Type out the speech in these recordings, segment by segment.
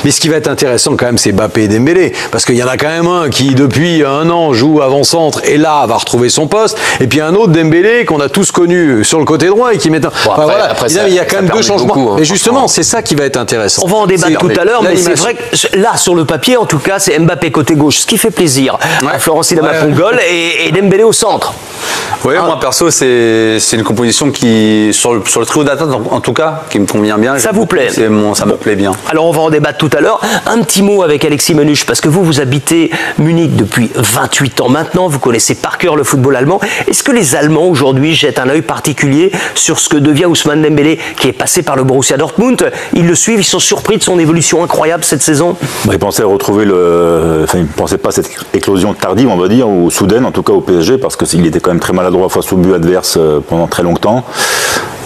Mais ce qui va être intéressant quand même, c'est Mbappé et Dembélé, parce qu'il y en a quand même un qui depuis un an joue avant-centre et là va retrouver son poste, et puis un autre Dembélé qu'on a tous connu sur le côté droit et qui met. Après, il y a quand même deux changements. Beaucoup, hein, mais justement, c'est ça qui va être intéressant. On va en débattre tout à l'heure, mais c'est vrai que là, sur le papier, en tout cas, c'est Mbappé côté gauche, ce qui fait plaisir à Florence Ilama-Pongol et Dembélé au centre. Oui, moi perso, c'est une composition qui, sur le trio d'attaque en tout cas, qui me convient bien. Ça vous plaît? Ça me plaît bien. Alors on va en débattre tout à l'heure. Un petit mot avec Alexis Menuche, parce que vous habitez Munich depuis 28 ans maintenant, vous connaissez par cœur le football allemand. Est-ce que les Allemands aujourd'hui jettent un œil particulier sur ce que devient Ousmane Dembélé, qui est passé par le Borussia Dortmund? Ils le suivent, ils sont surpris de son évolution incroyable cette saison? Ils pensaient retrouver ils ne pensaient pas cette éclosion tardive, on va dire, ou soudaine, en tout cas au PSG, parce qu'il était quand même très maladroit face au but adverse pendant très longtemps.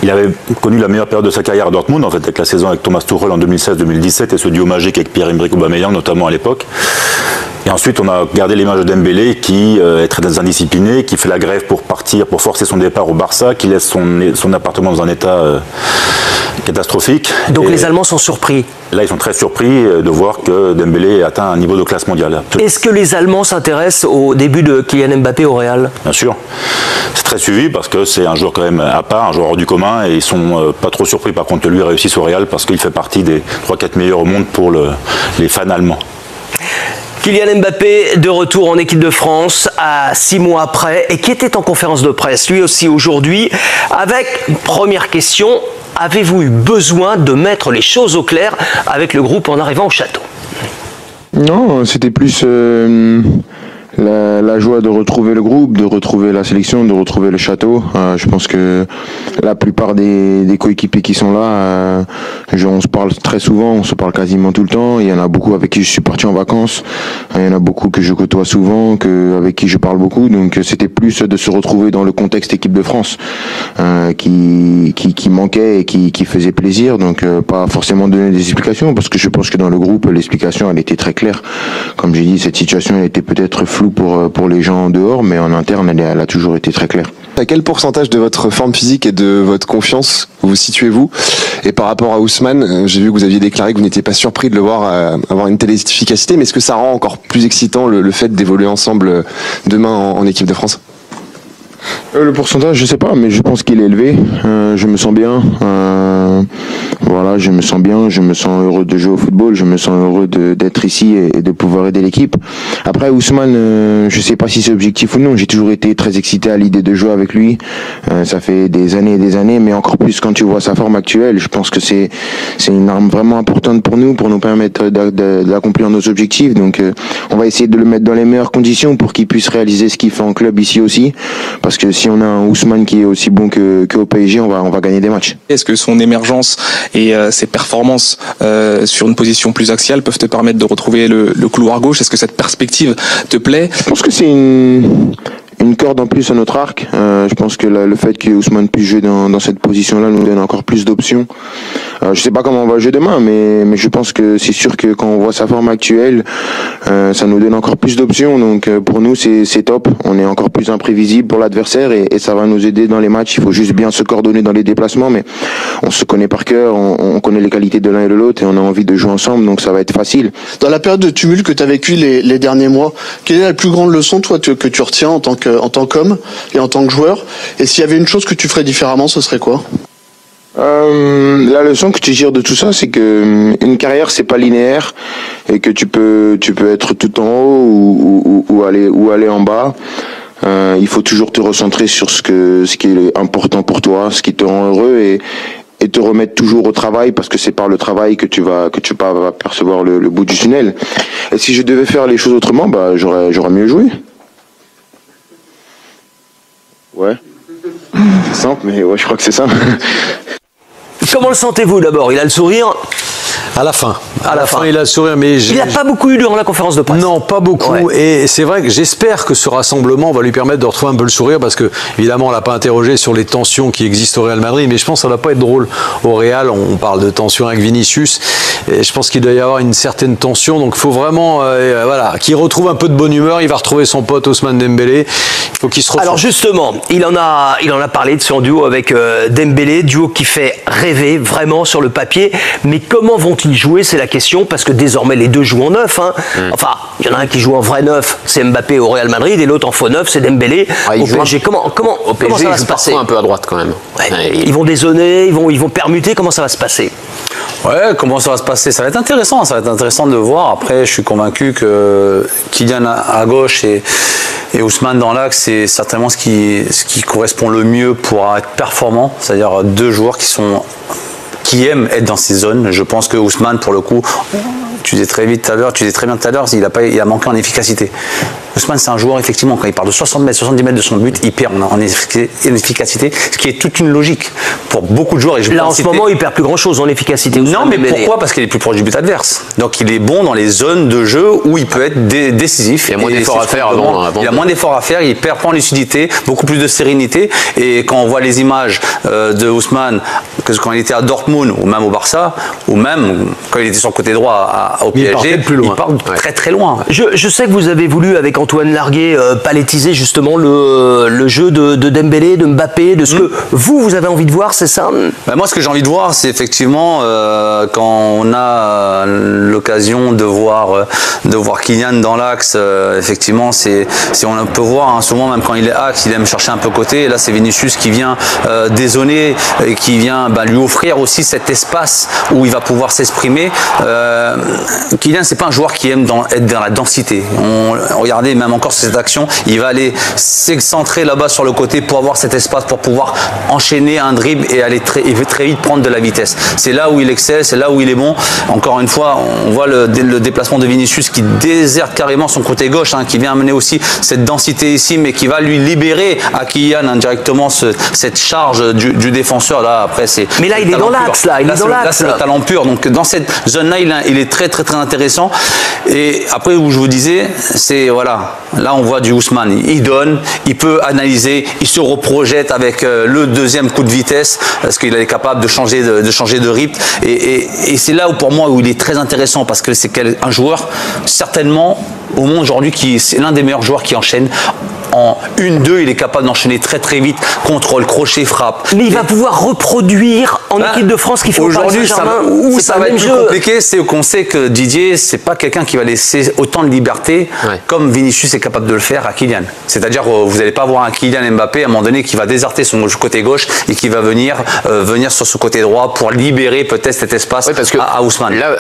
Il avait connu la meilleure période de sa carrière à Dortmund, en fait, avec la saison avec Thomas Tuchel en 2016-2017 et ce duo magique avec Pierre-Emerick Aubameyang, notamment à l'époque. Et ensuite, on a gardé l'image de Dembélé qui est très indiscipliné, qui fait la grève pour partir, pour forcer son départ au Barça, qui laisse son appartement dans un état catastrophique. Donc les Allemands sont surpris? Là, ils sont très surpris de voir que Dembélé atteint un niveau de classe mondiale. Est-ce que les Allemands s'intéressent au début de Kylian Mbappé au Real? Bien sûr. C'est très suivi parce que c'est un joueur quand même à part, un joueur hors du commun, et ils sont pas trop surpris par contre que lui réussisse au Real parce qu'il fait partie des 3-4 meilleurs au monde pour les fans allemands. Kylian Mbappé de retour en équipe de France à 6 mois après et qui était en conférence de presse lui aussi aujourd'hui avec une première question: avez-vous eu besoin de mettre les choses au clair avec le groupe en arrivant au château? Non, c'était plus la joie de retrouver le groupe, de retrouver la sélection, de retrouver le château. Je pense que la plupart des coéquipiers qui sont là, on se parle très souvent, on se parle quasiment tout le temps. Il y en a beaucoup avec qui je suis parti en vacances. Il y en a beaucoup que je côtoie souvent, avec qui je parle beaucoup. Donc c'était plus de se retrouver dans le contexte équipe de France qui manquait et qui faisait plaisir. Donc pas forcément donner des explications, parce que je pense que dans le groupe, l'explication elle était très claire. Comme j'ai dit, cette situation elle était peut-être floue pour les gens en dehors, mais en interne elle a toujours été très claire. À quel pourcentage de votre forme physique et de votre confiance vous situez-vous? Et par rapport à Ousmane, j'ai vu que vous aviez déclaré que vous n'étiez pas surpris de le voir avoir une telle efficacité, mais est-ce que ça rend encore plus excitant le fait d'évoluer ensemble demain en équipe de France? Le pourcentage, je sais pas, mais je pense qu'il est élevé. Je me sens bien. Voilà, je me sens bien. Je me sens heureux de jouer au football. Je me sens heureux d'être ici et de pouvoir aider l'équipe. Après, Ousmane, je sais pas si c'est objectif ou non. J'ai toujours été très excité à l'idée de jouer avec lui. Ça fait des années et des années, mais encore plus quand tu vois sa forme actuelle. Je pense que c'est une arme vraiment importante pour nous permettre d'accomplir nos objectifs. Donc, on va essayer de le mettre dans les meilleures conditions pour qu'il puisse réaliser ce qu'il fait en club ici aussi. Parce que si on a un Ousmane qui est aussi bon qu'au PSG, on va gagner des matchs. Est-ce que son émergence et ses performances sur une position plus axiale peuvent te permettre de retrouver le couloir gauche? Est-ce que cette perspective te plaît? Je pense que c'est une corde en plus à notre arc. Je pense que le fait que Ousmane puisse jouer dans cette position-là nous donne encore plus d'options. Je sais pas comment on va jouer demain, mais je pense que c'est sûr que quand on voit sa forme actuelle, ça nous donne encore plus d'options. Donc pour nous c'est top. On est encore plus imprévisible pour l'adversaire et ça va nous aider dans les matchs. Il faut juste bien se coordonner dans les déplacements, mais on se connaît par cœur, on connaît les qualités de l'un et de l'autre et on a envie de jouer ensemble, donc ça va être facile. Dans la période de tumulte que tu as vécu les derniers mois, quelle est la plus grande leçon toi que tu retiens en tant qu'homme et en tant que joueur? Et s'il y avait une chose que tu ferais différemment, ce serait quoi? La leçon que tu tires de tout ça, c'est que une carrière c'est pas linéaire et que tu peux être tout en haut ou aller en bas. Il faut toujours te recentrer sur ce qui est important pour toi, ce qui te rend heureux et te remettre toujours au travail, parce que c'est par le travail que tu vas percevoir le bout du tunnel. Et si je devais faire les choses autrement, j'aurais mieux joué. Ouais. C'est simple, mais ouais, je crois que c'est ça. Comment le sentez-vous d'abord? Il a le sourire? À la fin. À la fin, il a le sourire, mais il n'a pas beaucoup eu durant la conférence de presse. Non, pas beaucoup. Ouais. Et c'est vrai que j'espère que ce rassemblement va lui permettre de retrouver un peu le sourire, parce que évidemment, on l'a pas interrogé sur les tensions qui existent au Real Madrid, mais je pense que ça va pas être drôle au Real. On parle de tension avec Vinicius, et je pense qu'il doit y avoir une certaine tension. Donc, il faut vraiment, voilà, qu'il retrouve un peu de bonne humeur. Il va retrouver son pote Ousmane Dembélé. Il faut qu'il se retrouve. Alors justement, il en a parlé de son duo avec Dembélé, duo qui fait rêver vraiment sur le papier. Mais comment vont-ils jouer? C'est la question parce que désormais les deux jouent en neuf. Hein. Enfin, il y en a un qui joue en vrai neuf, c'est Mbappé au Real Madrid, et l'autre en faux neuf, c'est Dembélé au PSG. Comment ça va se passer? Un peu à droite quand même. Ils vont dézonner, ils vont permuter. Comment ça va se passer? Ouais, comment ça va se passer? Ça va être intéressant. Ça va être intéressant de voir. Après, je suis convaincu que Kylian à gauche et Ousmane dans l'axe, c'est certainement ce qui correspond le mieux pour être performant. C'est-à-dire deux joueurs qui aiment être dans ces zones. Je pense que Ousmane, pour le coup, tu disais très bien tout à l'heure, il a manqué en efficacité. Ousmane, c'est un joueur, effectivement, quand il part de 60 mètres, 70 mètres de son but, il perd en efficacité, ce qui est toute une logique pour beaucoup de joueurs. Et là, en ce moment, il perd plus grand-chose en efficacité. Non, mais pourquoi? Parce qu'il est plus proche du but adverse. Donc, il est bon dans les zones de jeu où il peut être décisif. Il y a moins d'efforts à faire avant. Il y a moins d'efforts à faire, il perd en lucidité, beaucoup plus de sérénité. Et quand on voit les images de Ousmane, que quand il était à Dortmund, ou même au Barça, ou même quand il était sur le côté droit au PSG, il part très très loin. Je sais que vous avez voulu, avec Antoine Larguet, palettiser justement le jeu de Dembélé, de Mbappé, de ce que vous avez envie de voir, c'est ça? Moi, ce que j'ai envie de voir, c'est effectivement quand on a l'occasion de voir Kylian dans l'axe, effectivement, on peut voir souvent, même quand il est axe, il aime chercher un peu côté. Et là, c'est Vinicius qui vient dézonner et qui vient lui offrir aussi cet espace où il va pouvoir s'exprimer. Kylian, c'est pas un joueur qui aime être dans la densité. Regardez, même encore sur cette action, il va aller s'excentrer là-bas sur le côté pour avoir cet espace, pour pouvoir enchaîner un dribble et aller très vite prendre de la vitesse. C'est là où il excelle, c'est là où il est bon. Encore une fois, on voit le déplacement de Vinicius qui déserte carrément son côté gauche, qui vient amener aussi cette densité ici, mais qui va lui libérer à Kylian indirectement cette charge du défenseur. Là, après, mais là, il est dans l'axe. Là, c'est le talent pur. Donc, dans cette zone-là, il est très, très, très intéressant. Et après, où je vous disais, c'est voilà, là, on voit du Ousmane. Il donne, il peut analyser, il se reprojette avec le deuxième coup de vitesse parce qu'il est capable de changer de rythme. Et c'est là où, pour moi, où il est très intéressant parce que c'est un joueur, certainement, au monde aujourd'hui, c'est l'un des meilleurs joueurs qui enchaîne. En 1-2, il est capable d'enchaîner très très vite, contrôle, crochet, frappe. Mais il va pouvoir reproduire en équipe de France qu'il faut aujourd'hui. Où ça va être plus compliqué, c'est qu'on sait que Didier, c'est pas quelqu'un qui va laisser autant de liberté comme Vinicius est capable de le faire à Kylian. C'est-à-dire, vous n'allez pas voir un Kylian Mbappé à un moment donné qui va déserter son côté gauche et qui va venir sur ce côté droit pour libérer peut-être cet espace à Ousmane. Là,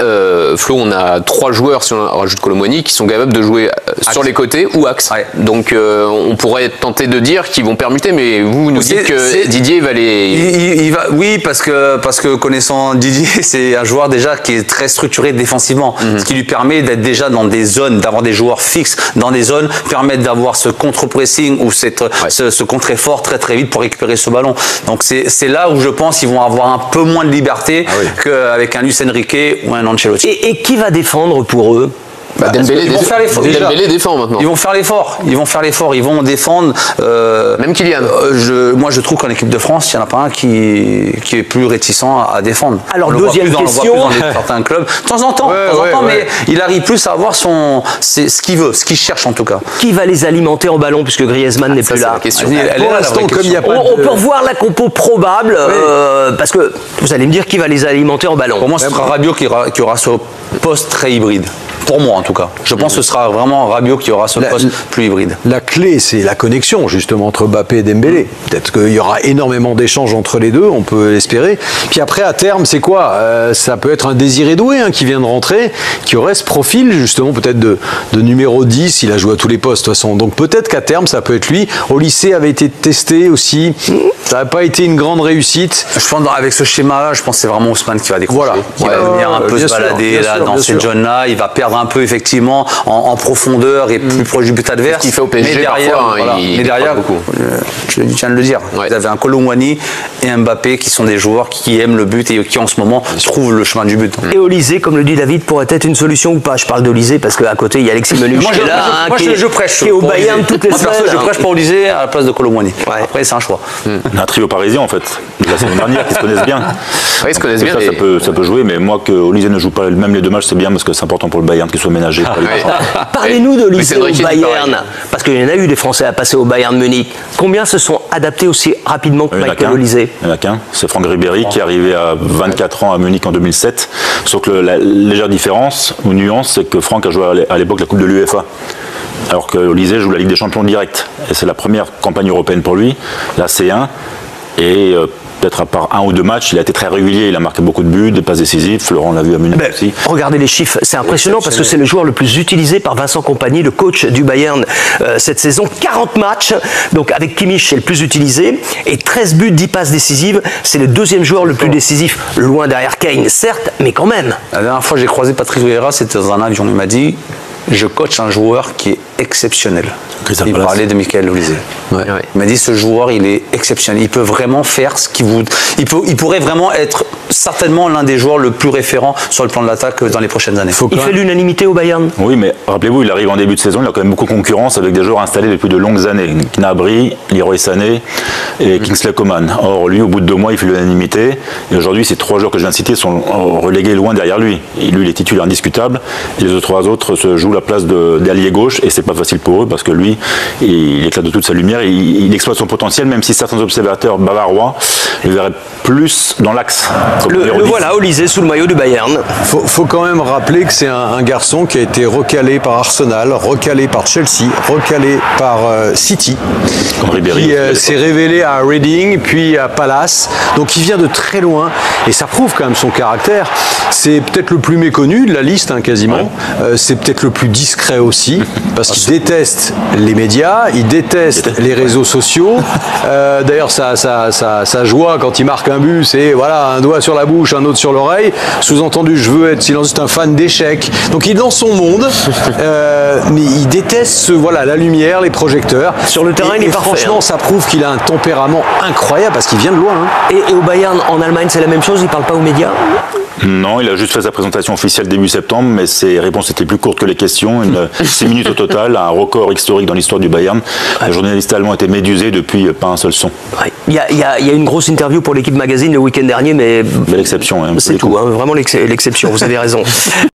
Flo, on a 3 joueurs, si on rajoute Kolo Muani, qui sont capables de jouer sur les côtés ou axe. Donc, on pourrait tenter de dire qu'ils vont permuter, mais vous nous dites que Didier va les... Oui, parce que connaissant Didier, c'est un joueur déjà qui est très structuré défensivement, ce qui lui permet d'être déjà dans des zones, d'avoir des joueurs fixes dans des zones, permettre d'avoir ce contre-pressing ou ce contre-effort très très vite pour récupérer ce ballon. Donc c'est là où je pense qu'ils vont avoir un peu moins de liberté qu'avec un Luis Enrique ou un Ancelotti. Et qui va défendre pour eux? Dembélé défend maintenant. Ils vont faire l'effort. Ils vont défendre. Même Kylian. Moi, je trouve qu'en équipe de France, il n'y en a pas un qui est plus réticent à défendre. Alors, deuxième question. On le voit plus dans certains clubs. De temps en temps, mais il arrive plus à avoir ce qu'il veut, ce qu'il cherche en tout cas. Qui va les alimenter en ballon puisque Griezmann n'est plus là? Pour l'instant, comme il n'y a pas on peut revoir la compo probable parce que vous allez me dire qui va les alimenter en ballon. Pour moi, ce sera Rabiot qui aura ce poste très hybride. Pour moi, en tout cas. Je pense que ce sera vraiment Rabiot qui aura ce poste plus hybride. La clé, c'est la connexion, justement, entre Mbappé et Dembélé. Peut-être qu'il y aura énormément d'échanges entre les deux, on peut l'espérer. Puis après, à terme, c'est quoi? Ça peut être un Désiré Doué qui vient de rentrer, qui aurait ce profil, justement, peut-être de numéro 10. Il a joué à tous les postes, de toute façon. Donc peut-être qu'à terme, ça peut être lui. Au lycée, avait été testé aussi. Ça n'a pas été une grande réussite. Je pense avec ce schéma-là, je pense que c'est vraiment Ousmane qui va décrocher. Voilà. Qui va venir un peu se balader dans cette zone-là. Il va perdre un peu, effectivement, en profondeur et plus proche du but adverse. Ce qu'il fait au PSG mais derrière, parfois, mais derrière je tiens de le dire, vous avez un Kolo Muani et un Mbappé qui sont des joueurs qui aiment le but et qui, en ce moment, trouvent le chemin du but. Et Olysée, comme le dit David, pourrait être une solution ou pas? Je parle d'Olysée parce qu'à côté, il y a Alexis Menuche qui est là, je prêche qui est au Bayern toutes les semaines. Je prêche pour Olysée à la place de Kolo Muani. Après, c'est un choix. Un trio parisien, en fait, de la semaine dernière, qui se connaissent bien. Oui, ils se connaissent bien. Ça peut jouer, mais moi, que Olysée ne joue pas même les deux matchs, c'est bien parce que c'est important pour le Bayern qu'il soit ménagé. Parlez-nous de Olysée au Bayern, parce qu'il y en a eu des Français à passer au Bayern Munich. Combien se sont adapté aussi rapidement que Michael Olise? Il n'y en a qu'un, c'est Franck Ribéry qui est arrivé à 24 ans à Munich en 2007. Sauf que la légère différence ou nuance, c'est que Franck a joué à l'époque la Coupe de l'UEFA. Alors que Olise joue la Ligue des Champions direct. Et c'est la première campagne européenne pour lui, la C1. Et peut-être à part 1 ou 2 matchs, il a été très régulier, il a marqué beaucoup de buts, des passes décisives, Florent l'a vu à Munich aussi. Regardez les chiffres, c'est impressionnant parce que c'est le joueur le plus utilisé par Vincent Kompany, le coach du Bayern cette saison. 40 matchs, donc avec Kimmich c'est le plus utilisé, et 13 buts, 10 passes décisives, c'est le deuxième joueur le plus décisif, loin derrière Kane, certes, mais quand même. La dernière fois j'ai croisé Patrick Vieira, c'était dans un avion, il m'a dit je coach un joueur qui est exceptionnel. Il parlait de Michael Olise. Ouais. Il m'a dit ce joueur il est exceptionnel. Il peut vraiment faire ce qu'il vous. Il pourrait vraiment être certainement l'un des joueurs le plus référent sur le plan de l'attaque dans les prochaines années. Il fait l'unanimité au Bayern. Oui, mais rappelez-vous, il arrive en début de saison, il a quand même beaucoup de concurrence avec des joueurs installés depuis de longues années. Gnabry, Leroy Sané et Kingsley Coman. Or lui, au bout de 2 mois, il fait l'unanimité. Et aujourd'hui, ces 3 joueurs que je viens de citer sont relégués loin derrière lui. Et lui, il est titulaire indiscutable. Et les 3 autres se jouent la place d'allié gauche. Et c'est pas facile pour eux parce que lui, il éclate de toute sa lumière. Il exploite son potentiel, même si certains observateurs bavarois le verraient plus dans l'axe. Le voilà, Olise sous le maillot du Bayern. Faut quand même rappeler que c'est un garçon qui a été recalé par Arsenal, recalé par Chelsea, recalé par City, qui s'est révélé à Reading, puis à Palace. Donc il vient de très loin et ça prouve quand même son caractère. C'est peut-être le plus méconnu de la liste, hein, quasiment. C'est peut-être le plus discret aussi, parce qu'il déteste les médias, il déteste les réseaux sociaux. D'ailleurs, sa joie quand il marque un but, c'est voilà, un doigt sur la bouche, un autre sur l'oreille. Sous-entendu, je veux être silencieux, c'est un fan d'échecs. Donc il est dans son monde, mais il déteste la lumière, les projecteurs. Sur le terrain, il est parfait. Franchement, ça prouve qu'il a un tempérament incroyable parce qu'il vient de loin. Hein. Et au Bayern, en Allemagne, c'est la même chose, il ne parle pas aux médias? Non, il a juste fait sa présentation officielle début septembre, mais ses réponses étaient plus courtes que les questions. 6 minutes au total, un record historique dans l'histoire du Bayern. Le journaliste allemand était médusé depuis pas un seul son. Il y a une grosse interview pour l'équipe Magazine le week-end dernier, mais belle exception. Hein, c'est tout, hein, vraiment l'exception, vous avez raison.